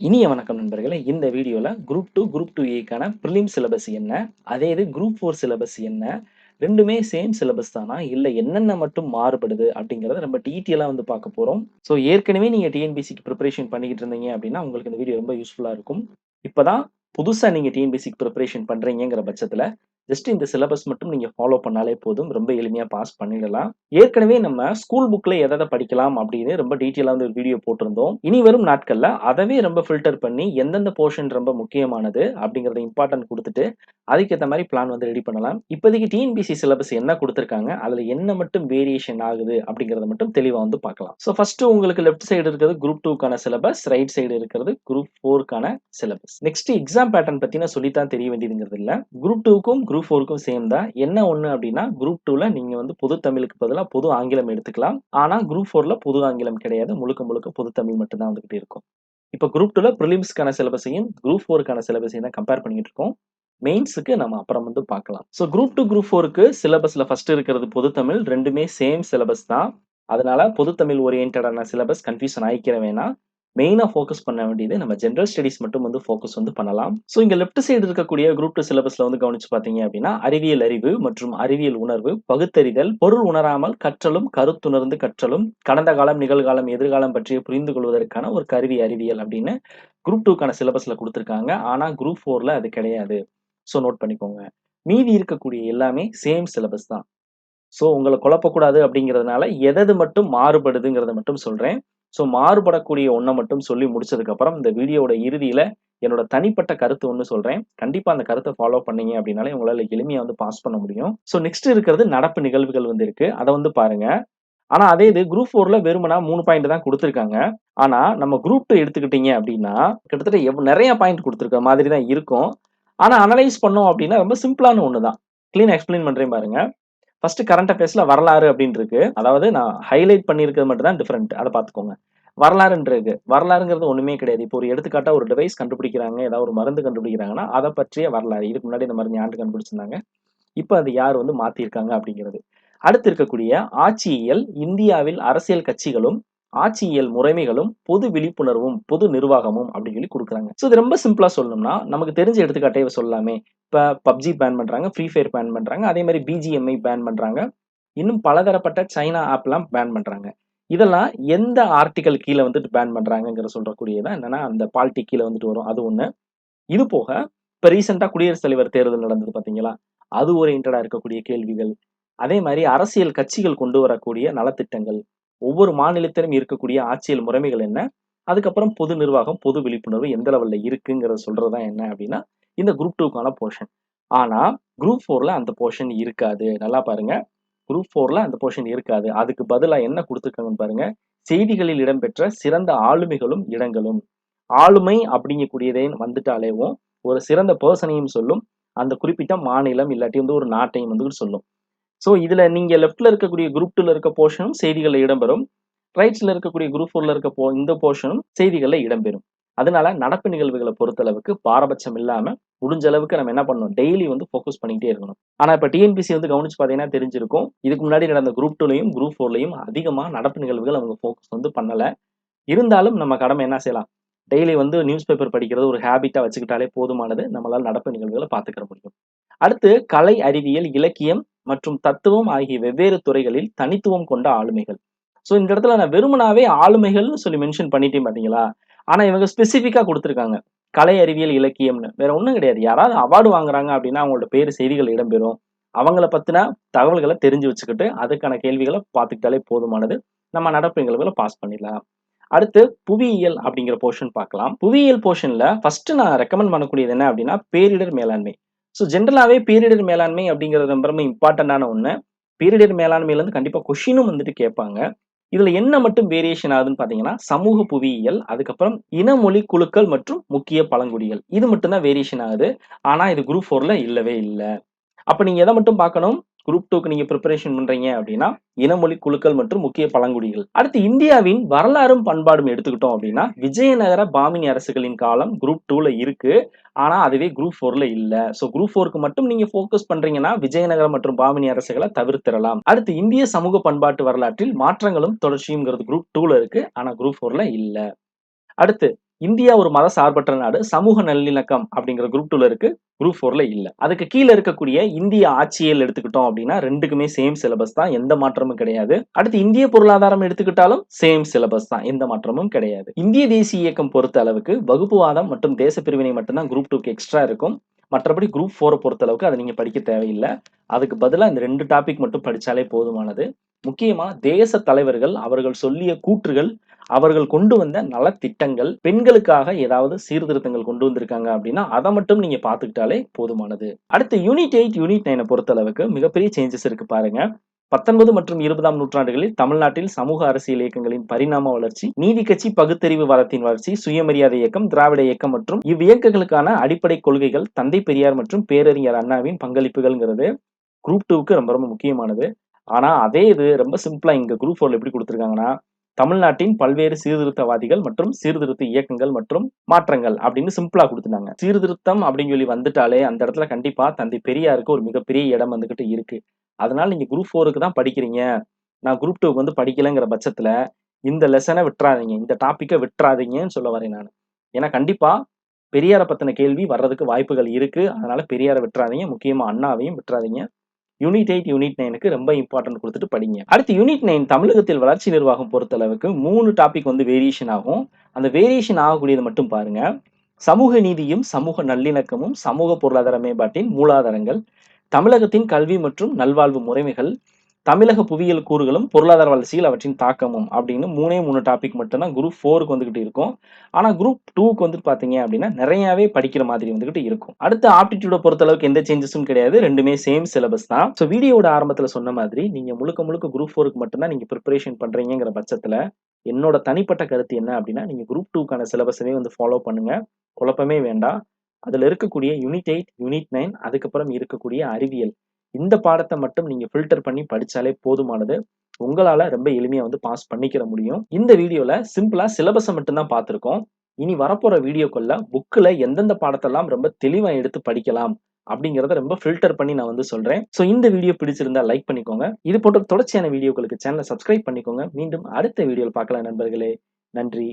இனிய வணக்கம் நண்பர்களே. இந்த வீடியோல குரூப் 2, குரூப் 2ஏக்கான பிரிலிம் சிலபஸ் என்ன? அதே இது குரூப் 4 சிலபஸ் என்ன? 2மே சேம் சிலபஸ் தானா? இல்ல என்னென்ன மட்டும் மாறுபடுது? அப்படிங்கிறத நம்ம டீட்டெயிலா வந்து பார்க்க போறோம். ஸோ ஏற்கனவே நீங்க டிஎன்பிஎஸ்சிக்கு பிரிப்பரேஷன் பண்ணிக்கிட்டு இருந்தீங்க அப்படின்னா, உங்களுக்கு இந்த வீடியோ ரொம்ப யூஸ்ஃபுல்லா இருக்கும். இப்பதான் புதுசா நீங்க டிஎன்பிஎஸ்சிக்கு பிரிப்பரேஷன் பண்றீங்கங்கிற பட்சத்துல, ஜஸ்ட் இந்த சிலபஸ் மட்டும் நீங்க ஃபாலோ பண்ணாலே போதும். ரொம்ப எளிமையா பாஸ் பண்ணிடலாம். ஏற்கனவே நம்ம ஸ்கூல் புக்ல எத எத படிக்கலாம் அப்படின்னு ரொம்ப டீட்டெயிலா வந்து ஒரு வீடியோ போட்டிருந்தோம். இனி வரும் நாட்கள்ல அதவே ரொம்ப ஃபில்டர் பண்ணி எந்தெந்த போர்ஷன் ரொம்ப முக்கியமானது அப்படிங்கறத இம்பார்ட்டன்ட் குடுத்துட்டு, அதுக்கேத்த மாரி பிளான் வந்து ரெடி பண்ணலாம். இப்போதைக்கு டிஎன்பிஎஸ்சி சிலபஸ் என்ன குடுத்திருக்காங்க, அதுல என்ன மட்டும் வேரியேஷன் ஆகுது அப்படிங்கறத மட்டும் தெளிவா வந்து பார்க்கலாம். சோ ஃபர்ஸ்ட் உங்களுக்கு லெஃப்ட் சைடு இருக்கிறது குரூப் 2க்கான சிலபஸ், ரைட் சைடு இருக்கிறது குரூப் 4க்கான சிலபஸ். நெக்ஸ்ட் எக்ஸாம் பேட்டர்ன் பத்தி நான் சொல்லித்தான் தெரிய வேண்டியதுங்கிறது இல்ல. குரூப் 2க்கும் குரூப் 4க்கும் சேம் தான். என்ன ஒண்ணு அப்படின்னா, குரூப் 2ல நீங்க வந்து பொது தமிழுக்கு பதிலா பொது ஆங்கிலம் எடுத்துக்கலாம். ஆனா குரூப் 4ல பொது ஆங்கிலம் கிடையாது. முழுக்க முழுக்க பொது தமிழ் மட்டும் தான் வந்துகிட்டு இருக்கும். இப்ப குரூப் 2ல பிரிலிம்ஸ்க்கான சிலபஸையும், குரூப் 4க்கான சிலபஸையும் தான் கம்பேர் பண்ணிட்டு இருக்கோம். மெயின்ஸ்க்கு நம்ம அப்புறம் வந்து பார்க்கலாம். சோ குரூப் 2, குரூப் 4க்கு சிலபஸ்ல ஃபர்ஸ்ட் இருக்கிறது பொது தமிழ். 2மே சேம் சிலபஸ் தான். அதனால பொது தமிழ் ஓரியன்டடான சிலபஸ் கன்ஃப்யூஷன் ஆயிக்கிற வேணாம். மெயினா ஃபோக்கஸ் பண்ண வேண்டியது நம்ம ஜெனரல் ஸ்டடீஸ் மட்டும் வந்து ஃபோக்கஸ் வந்து பண்ணலாம். சோ இங்க லெஃப்ட் சைடு இருக்கக்கூடிய குரூப் 2 சிலபஸ்ல வந்து கவனிச்சு பார்த்தீங்க அப்படின்னா, அறிவியல் அறிவு மற்றும் அறிவியல் உணர்வு, பகுத்தறிதல், பொருள் உணராமல் கற்றலும், கருத்துணர்ந்து கற்றலும், கடந்த காலம், நிகழ்காலம், எதிர்காலம் பற்றிய புரிந்து கொள்வதற்கான ஒரு கருவி அறிவியல் அப்படின்னு குரூப் 2க்கான சிலபஸ்ல குடுத்திருக்காங்க. ஆனா குரூப் 4ல அது கிடையாது. சோ நோட் பண்ணிக்கோங்க. மீதி இருக்கக்கூடிய எல்லாமே சேம் சிலபஸ் தான். சோ உங்கள குழப்பக்கூடாது அப்படிங்கிறதுனால, எதெது மட்டும் மாறுபடுதுங்கிறத மட்டும் சொல்றேன். சோ மாறுபடக்கூடிய ஒண்ண மட்டும் சொல்லி முடிச்சதுக்கு அப்புறம், இந்த வீடியோவோட இறுதியில என்னோட தனிப்பட்ட கருத்து ஒண்ணு சொல்றேன். கண்டிப்பா அந்த கருத்த ஃபாலோ பண்ணீங்க அப்படின்னாலே, உங்களால எளிமையா வந்து பாஸ் பண்ண முடியும். சோ நெக்ஸ்ட் இருக்கிறது நடப்பு நிகழ்வுகள் வந்து இருக்கு. அத வந்து பாருங்க. ஆனா அதே இது குரூப் 4ல வெறுமனா 3 பாயிண்ட் தான் குடுத்திருக்காங்க. ஆனா நம்ம குரூப் 2 எடுத்துக்கிட்டீங்க அப்படின்னா, கிட்டத்தட்ட நெறைய பாயிண்ட் குடுத்திருக்க மாதிரி தான் இருக்கும். ஆனா அனலைஸ் பண்ணோம் அப்படின்னா, ரொம்ப சிம்பிளான ஒண்ணு தான். கிளீனா எக்ஸ்ப்ளைன் பண்றேன் பாருங்க. ஃபர்ஸ்ட் கரண்ட் அஃபேர்ஸ்ல வரலாறு அப்படின்னு இருக்கு. அதாவது நான் ஹைலைட் பண்ணியிருக்கிறது மட்டும் தான் டிஃபரெண்ட். அத பார்த்துக்கோங்க. வரலாறுன்னு இருக்கு. வரலாறுங்கிறது ஒண்ணுமே கிடையாது. இப்போ ஒரு எடுத்துக்காட்டா ஒரு டிவைஸ் கண்டுபிடிக்கிறாங்க, ஏதாவது ஒரு மருந்து கண்டுபிடிக்கிறாங்கன்னா, அத பற்றிய வரலாறு. இதுக்கு முன்னாடி இந்த மருந்து யாரு கண்டுபிடிச்சிருந்தாங்க? இப்ப அது யார் வந்து மாத்தியிருக்காங்க அப்படிங்கிறது. அடுத்து இருக்கக்கூடிய ஆட்சியியல், இந்தியாவில் அரசியல் கட்சிகளும், ஆட்சியியல் முறைமைகளும், பொது விழிப்புணர்வும், பொது நிர்வாகமும் அப்படின்னு சொல்லி குடுக்குறாங்க. சோ இது ரொம்ப சிம்பிளா சொல்லணும்னா, நமக்கு தெரிஞ்ச எடுத்துக்காட்டே சொல்லலாமே. இப்ப PUBG பேன் பண்றாங்க, ஃப்ரீ ஃபயர் பேன் பண்றாங்க. அதே மாரி BGMI பேன் பண்றாங்க. இன்னும் பலதரப்பட்ட சைனா ஆப்லாம் பேன் பண்றாங்க. இதெல்லாம் எந்த ஆர்டிகிள் கீழ வந்துட்டு பேன் பண்றாங்கங்கிற சொல்றக்கூடியதான் என்னன்னா, அந்த பாலிடி கீழ வந்துட்டு வரும். அது ஒண்ணு. இது போக, இப்ப ரீசென்ட்டா குடியரசுத் தலைவர் தேர்தல் நடந்தது பார்த்தீங்களா? அது ஓரியன்டடா இருக்கக்கூடிய கேள்விகள். அதே மாரி அரசியல் கட்சிகள் கொண்டு வரக்கூடிய நலத்திட்டங்கள். ஒவ்வொரு மாநிலத்திலும் இருக்கக்கூடிய ஆட்சியல் முறைமைகள் என்ன? அதுக்கப்புறம் பொது நிர்வாகம், பொது விழிப்புணர்வு எந்த லெவல்ல இருக்குங்கிறத சொல்றது தான் என்ன அப்டின்னா, இந்த குரூப் 2க்கான போர்ஷன். ஆனா, குரூப் 4ல அந்த போர்ஷன் இருக்காது. நல்லா பாருங்க. குரூப் 4ல அந்த போர்ஷன் இருக்காது. அதுக்கு பதிலா என்ன குடுத்துருக்காங்கன்னு பாருங்க. செய்திகளில் இடம்பெற்ற சிறந்த ஆளுமைகளும், இடங்களும். ஆளுமை அப்படிங்கக்கூடியதே வந்துட்டாலேவும், ஒரு சிறந்த பெர்சனையும் சொல்லும். அந்த குறிப்பிட்ட மாநிலம் இல்லாட்டி வந்து ஒரு நாட்டையும் வந்து சொல்லும். சோ இதுல நீங்க லெஃப்ட்ல இருக்கக்கூடிய குரூப் 2ல இருக்க போர்ஷனும் செய்திகள்ல இடம்பெறும். ரைட்ஸ்ல இருக்கக்கூடிய குரூப் 4ல இருக்க இந்த போர்ஷனும் செய்திகள்ல இடம்பெறும். அதனால நடப்பு நிகழ்வுகள பொறுத்தளவுக்கு பாரபட்சம் இல்லாம, முடிஞ்ச அளவுக்கு நம்ம என்ன பண்ணணும், டெய்லி வந்து ஃபோக்கஸ் பண்ணிக்கிட்டே இருக்கணும். ஆனா இப்ப டிஎன்பிஎஸ்சி வந்து கவனிச்சு பார்த்தீங்கன்னா தெரிஞ்சிருக்கும். இதுக்கு முன்னாடி நடந்த குரூப் 2லயும், குரூப் 4லயும் அதிகமா நடப்பு நிகழ்வுகள் அவங்க ஃபோக்கஸ் வந்து பண்ணல. இருந்தாலும் நம்ம கடமை என்ன செய்யலாம்? டெய்லி வந்து நியூஸ் பேப்பர் படிக்கிறது ஒரு ஹேபிட்டா வச்சுக்கிட்டாலே போதுமானது. நம்மளால நடப்பு நிகழ்வுகள பார்த்துக்கிற முடியும். அடுத்து கலை, அறிவியல், இலக்கியம் மற்றும் தத்துவம் ஆகிய வெவ்வேறு துறைகளில் தனித்துவம் கொண்ட ஆளுமைகள். சோ இந்த இடத்துல நான் வெறுமனாவே ஆளுமைகள்னு சொல்லி மென்ஷன் பண்ணிட்டேன் பார்த்தீங்களா? ஆனா இவங்க ஸ்பெசிஃபிக்கா குடுத்துருக்காங்க. கலை, அறிவியல், இலக்கியம்னு. வேற ஒண்ணும் கிடையாது. யாராவது அவார்ட் வாங்குறாங்க அப்படின்னா, அவங்களோட பேரு செய்திகள் இடம்பெறும். அவங்கள பத்தின தகவல்கள தெரிஞ்சு வச்சுக்கிட்டு, அதுக்கான கேள்விகள பார்த்துக்கிட்டாலே போதுமானது. நம்ம நடப்பு நிகழ்வுகள பாஸ் பண்ணிடலாம். அடுத்து புவியியல் அப்படிங்கிற போர்ஷன் பார்க்கலாம். புவியியல் போர்ஷன்ல ஃபர்ஸ்ட் நான் ரெக்கமெண்ட் பண்ணக்கூடியது என்ன அப்படின்னா, பேரிடர் மேலாண்மை. சோ ஜெனரலாவே பேரிடர் மேலாண்மை அப்படிங்கிறது ரொம்ப ரொம்ப இம்பார்ட்டன்டான ஒண்ணு. பேரிடர் மேலாண்மையில இருந்து கண்டிப்பா கொஸ்டினும் வந்துட்டு கேட்பாங்க. இதுல என்ன மட்டும் வேரியேஷன் ஆகுதுன்னு பார்த்தீங்கன்னா, சமூக புவியியல், அதுக்கப்புறம் இன மொழி குழுக்கள் மற்றும் முக்கிய பழங்குடிகள். இது மட்டும் தான் வேரியேஷன் ஆகுது. ஆனா இது குரூப் 4ல இல்லவே இல்ல. அப்ப நீங்க எத மட்டும் பார்க்கணும்? குரூப் 2க்கு நீங்க பிரிப்பரேஷன் பண்றீங்க அப்படின்னா, இனமொழி குழுக்கள் மற்றும் முக்கிய பழங்குடிகள். அடுத்து இந்தியாவின் வரலாறும் பண்பாடும் எடுத்துக்கிட்டோம் அப்படின்னா, விஜயநகர பாமினி அரசுகளின் காலம் குரூப் 2ல இருக்கு. ஆனா அதுவே குரூப் 4ல இல்ல. சோ குரூப் 4க்கு மட்டும் நீங்க ஃபோக்கஸ் பண்றீங்கன்னா, விஜயநகர மற்றும் பாமினி அரசுகள தவிர்த்திறலாம். அடுத்து இந்திய சமூக பண்பாட்டு வரலாற்றில் மாற்றங்களும் தொடர்ச்சியும்ங்கிறது குரூப் 2ல இருக்கு. ஆனா குரூப் 4ல இல்ல. அடுத்து இந்தியா ஒரு மத சார்பற்ற நாடு, சமூக நல்லிணக்கம் அப்படிங்கிற குரூப் 2ல இருக்கு. குரூப் 4ல இல்ல. அதுக்கு கீழ இருக்கக்கூடிய இந்திய ஆட்சியல் எடுத்துக்கிட்டோம் அப்படின்னா 2க்குமே சேம் சிலபஸ் தான். எந்த மாற்றமும் கிடையாது. அடுத்து இந்திய பொருளாதாரம் எடுத்துக்கிட்டாலும் சேம் சிலபஸ் தான். எந்த மாற்றமும் கிடையாது. இந்திய தேசிய இயக்கம் பொறுத்த அளவுக்கு வகுப்புவாதம் மற்றும் தேச பிரிவினை மட்டும் தான் குரூப் 2க்கு எக்ஸ்ட்ரா இருக்கும். மற்றபடி குரூப் 4 பொறுத்த அளவுக்கு அத நீங்க படிக்க தேவையில்ல. அதுக்கு பதிலா இந்த 2 டாபிக் மட்டும் படிச்சாலே போதுமானது. முக்கியமா தேச தலைவர்கள் அவர்கள் சொல்லிய கூற்றுகள், அவர்கள் கொண்டு வந்த நலத்திட்டங்கள், பெண்களுக்காக ஏதாவது சீர்திருத்தங்கள் கொண்டு வந்திருக்காங்க அப்படின்னா, அத மட்டும் நீங்க பார்த்துக்கிட்டாலே போதுமானது. அடுத்து யூனிட் 8, யூனிட் 9 பொறுத்த அளவுக்கு மிகப்பெரிய சேஞ்சஸ் இருக்கு பாருங்க. 19 மற்றும் 20ஆம் நூற்றாண்டுகளில் தமிழ்நாட்டில் சமூக அரசியல் இயக்கங்களின் பரிணாம வளர்ச்சி, நீதி கட்சி, பகுத்தறிவு வாதத்தின் வளர்ச்சி, சுயமரியாதை இயக்கம், திராவிட இயக்கம் மற்றும் இவ்வியக்கங்களுக்கான அடிப்படை கொள்கைகள், தந்தை பெரியார் மற்றும் பேரறிஞர் அண்ணாவின் பங்களிப்புகள்ங்கிறது குரூப் 2க்கு ரொம்ப ரொம்ப முக்கியமானது. ஆனா அதே இது ரொம்ப சிம்பிளா இங்க குரூப் 4ல எப்படி குடுத்திருக்காங்கன்னா, தமிழ்நாட்டின் பல்வேறு சீர்திருத்தவாதிகள் மற்றும் சீர்திருத்த இயக்கங்கள் மற்றும் மாற்றங்கள் அப்படின்னு சிம்பிளா குடுத்துட்டாங்க. சீர்திருத்தம் அப்படின்னு சொல்லி வந்துட்டாலே அந்த இடத்துல கண்டிப்பா தந்தை பெரியாருக்கு ஒரு மிகப்பெரிய இடம் வந்துகிட்டு இருக்கு. அதனால நீங்க குரூப் 4க்கு தான் படிக்கிறீங்க. நான் குரூப் 2க்கு வந்து படிக்கலங்கிற பட்சத்துல இந்த லெசன விட்றாதீங்க. இந்த டாபிக்க விட்றாதீங்கன்னு சொல்ல வரேன் நானு. ஏன்னா கண்டிப்பா பெரியார பத்தின கேள்வி வர்றதுக்கு வாய்ப்புகள் இருக்கு. அதனால பெரியார விட்றாதீங்க. முக்கியமா அண்ணாவையும் விட்றாதீங்க. யூனிட் 8, யூனிட் 9க்கு ரொம்ப இம்பார்ட்டன்ட் குடுத்துட்டு படிங்க. அடுத்து யூனிட் 9 தமிழகத்தில் வளர்ச்சி நிர்வாகம் பொறுத்தளவுக்கு 3 டாபிக் வந்து வேரியேஷன் ஆகும். அந்த வேரியேஷன் ஆகக்கூடியது மட்டும் பாருங்க. சமூக நீதியும், சமூக நல்லிணக்கமும், சமூக பொருளாதார மேம்பாட்டின் மூலாதாரங்கள், தமிழகத்தின் கல்வி மற்றும் நல்வாழ்வு முறைமைகள், தமிழக புவியியல் கூறுகளும், பொருளாதார வளர்ச்சியில் அவற்றின் தாக்கமும் அப்படின்னு 3 டாபிக் மட்டும் தான் குரூப் 4க்கு வந்துகிட்டு இருக்கும். ஆனா குரூப் 2க்கு வந்துட்டு பார்த்தீங்க அப்படின்னா, நெறையாவே படிக்கிற மாதிரி வந்துகிட்டு இருக்கும். அடுத்து ஆப்டிட்யூட பொறுத்தளவுக்கு எந்த சேஞ்சஸும் கிடையாது. 2மே சேம் சிலபஸ் தான். ஸோ வீடியோவோட ஆரம்பத்துல சொன்ன மாதிரி, நீங்க முழுக்க முழுக்க குரூப் 4க்கு மட்டும் தான் நீங்க பிரிப்பரேஷன் பண்றீங்கங்கிற பட்சத்துல, என்னோட தனிப்பட்ட கருத்து என்ன அப்படின்னா, நீங்க குரூப் 2க்கான சிலபஸவே வந்து ஃபாலோ பண்ணுங்க. குழப்பமே வேண்டாம். அதுல இருக்கக்கூடிய யூனிட் 8, யூனிட் 9 அதுக்கப்புறம் இருக்கக்கூடிய அறிவியல். இந்த பாடத்த மட்டும் நீங்க ஃபில்டர் பண்ணி படிச்சாலே போதுமானது. உங்களால ரொம்ப எளிமையா வந்து பாஸ் பண்ணிக்கிற முடியும். இந்த வீடியோல சிம்பிளா சிலபஸ மட்டும் தான் பார்த்திருக்கோம். இனி வரப்போற வீடியோக்கள்ல புக்ல எந்தெந்த பாடத்தெல்லாம் ரொம்ப தெளிவா எடுத்து படிக்கலாம் அப்படிங்கிறத ரொம்ப ஃபில்டர் பண்ணி நான் வந்து சொல்றேன். ஸோ இந்த வீடியோ பிடிச்சிருந்தா லைக் பண்ணிக்கோங்க. இது போன்ற தொடர்ச்சியான வீடியோக்களுக்கு சேனல சப்ஸ்கிரைப் பண்ணிக்கோங்க. மீண்டும் அடுத்த வீடியோல பார்க்கலாம் நண்பர்களே. நன்றி.